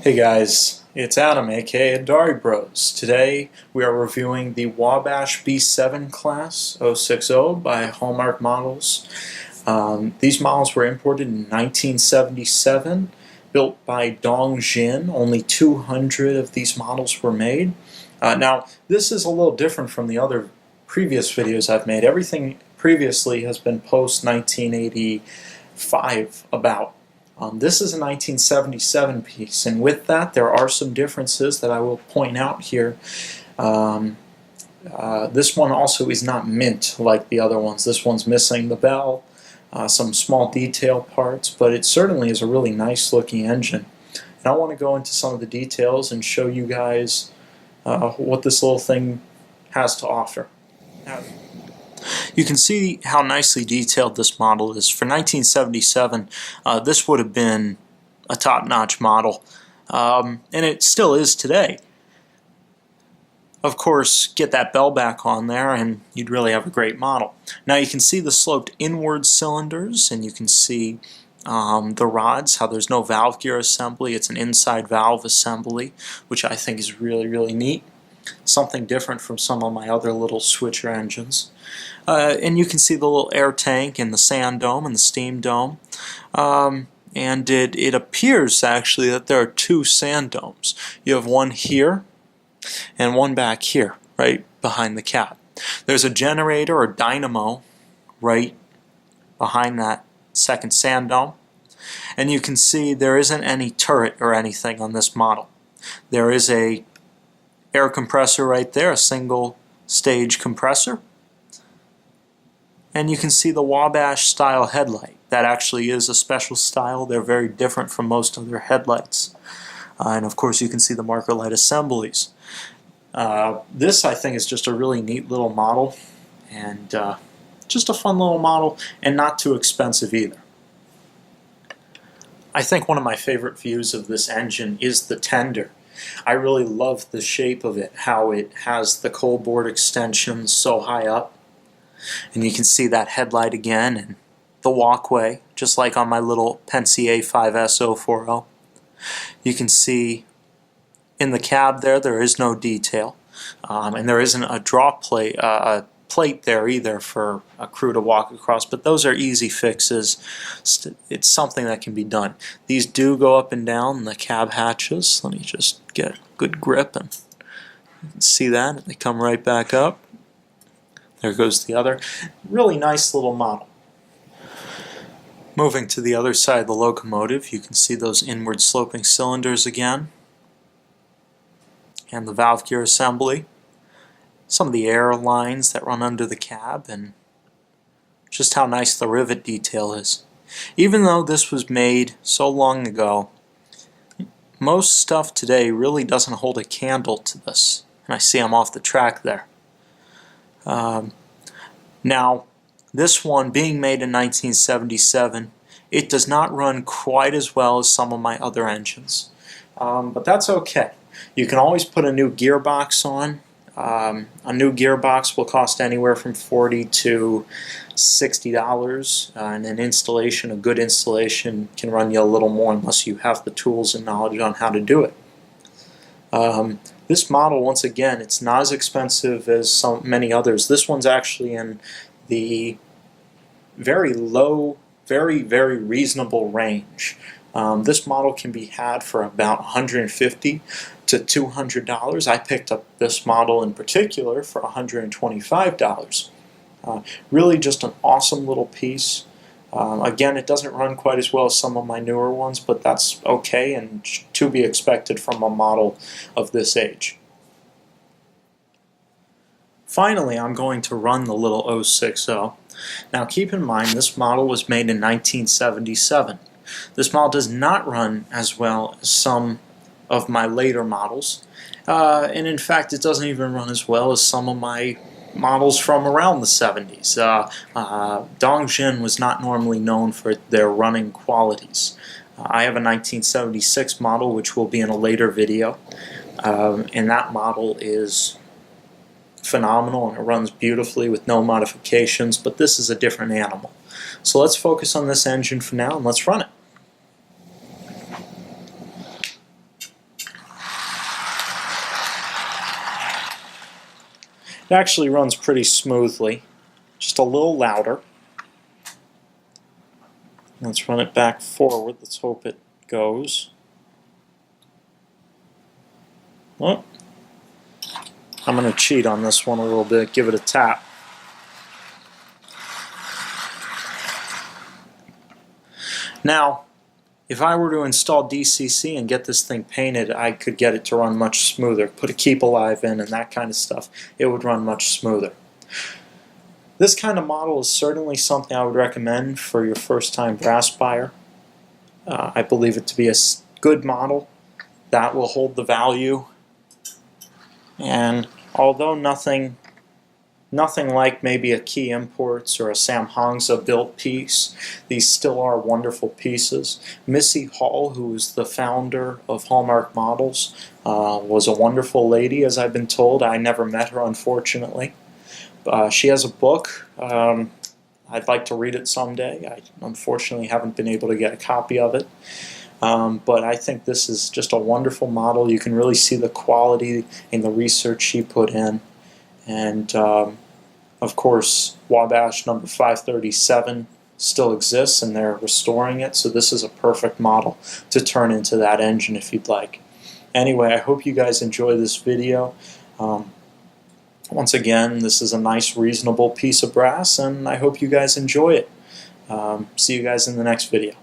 Hey guys, it's Adam aka Dari Bros. Today we are reviewing the Wabash B-7 class 060 by Hallmark Models. These models were imported in 1977, built by Dongjin. Only 200 of these models were made. Now this is a little different from the other previous videos I've made. Everything previously has been post 1985 about. This is a 1977 piece, and with that there are some differences that I will point out here. This one also is not mint like the other ones. This one's missing the bell, some small detail parts, but it certainly is a really nice looking engine. And I want to go into some of the details and show you guys what this little thing has to offer. Now, you can see how nicely detailed this model is. For 1977, this would have been a top-notch model, and it still is today. Of course, get that bell back on there and you'd really have a great model. Now you can see the sloped inward cylinders, and you can see the rods, how there's no valve gear assembly. It's an inside valve assembly, which I think is really neat. Something different from some of my other little switcher engines. And you can see the little air tank and the sand dome and the steam dome. And it appears actually that there are two sand domes. You have one here and one back here, right behind the cab. There's a generator or dynamo right behind that second sand dome. And you can see there isn't any turret or anything on this model. There is a air compressor right there, a single stage compressor. And you can see the Wabash style headlight. That actually is a special style. They're very different from most of their headlights. And of course you can see the marker light assemblies. This I think is just a really neat little model, and just a fun little model, and not too expensive either. I think one of my favorite views of this engine is the tender. I really love the shape of it, how it has the cold board extensions so high up. And you can see that headlight again, and the walkway, just like on my little Penske A5S040. You can see in the cab there is no detail. And there isn't a drop plate, plate there either for a crew to walk across, but those are easy fixes. It's something that can be done. These do go up and down, the cab hatches. Let me just get a good grip, and you can see that. They come right back up. There goes the other. Really nice little model. Moving to the other side of the locomotive, you can see those inward sloping cylinders again, and the valve gear assembly. Some of the air lines that run under the cab, and just how nice the rivet detail is. Even though this was made so long ago, most stuff today really doesn't hold a candle to this. And I see I'm off the track there. Now, this one being made in 1977, it does not run quite as well as some of my other engines. But that's okay. You can always put a new gearbox on. A new gearbox will cost anywhere from $40 to $60, and an installation, a good installation, can run you a little more unless you have the tools and knowledge on how to do it. This model, once again, it's not as expensive as so many others. This one's actually in the very low, very reasonable range. This model can be had for about $150 to $200. I picked up this model in particular for $125. Really just an awesome little piece. Again, it doesn't run quite as well as some of my newer ones, but that's okay and to be expected from a model of this age. Finally, I'm going to run the little 060. Now keep in mind, this model was made in 1977. This model does not run as well as some of my later models, and in fact it doesn't even run as well as some of my models from around the 70s. Dongjin was not normally known for their running qualities. I have a 1976 model which will be in a later video, and that model is phenomenal and it runs beautifully with no modifications, but this is a different animal. So let's focus on this engine for now and let's run it. It actually runs pretty smoothly, just a little louder. Let's run it back forward. Let's hope it goes. Well, I'm going to cheat on this one a little bit, give it a tap. Now, if I were to install DCC and get this thing painted, I could get it to run much smoother. Put a Keep Alive in and that kind of stuff. It would run much smoother. This kind of model is certainly something I would recommend for your first-time brass buyer. I believe it to be a good model that will hold the value. And although nothing like maybe a Key Imports or a Sam Hongza built piece, these still are wonderful pieces. Missy Hall, who is the founder of Hallmark Models, was a wonderful lady, as I've been told. I never met her, unfortunately. She has a book. I'd like to read it someday. I unfortunately haven't been able to get a copy of it. But I think this is just a wonderful model. You can really see the quality in the research she put in. And of course, Wabash number 537 still exists and they're restoring it, so this is a perfect model to turn into that engine if you'd like. Anyway, I hope you guys enjoy this video. Once again, this is a nice, reasonable piece of brass, and I hope you guys enjoy it. See you guys in the next video.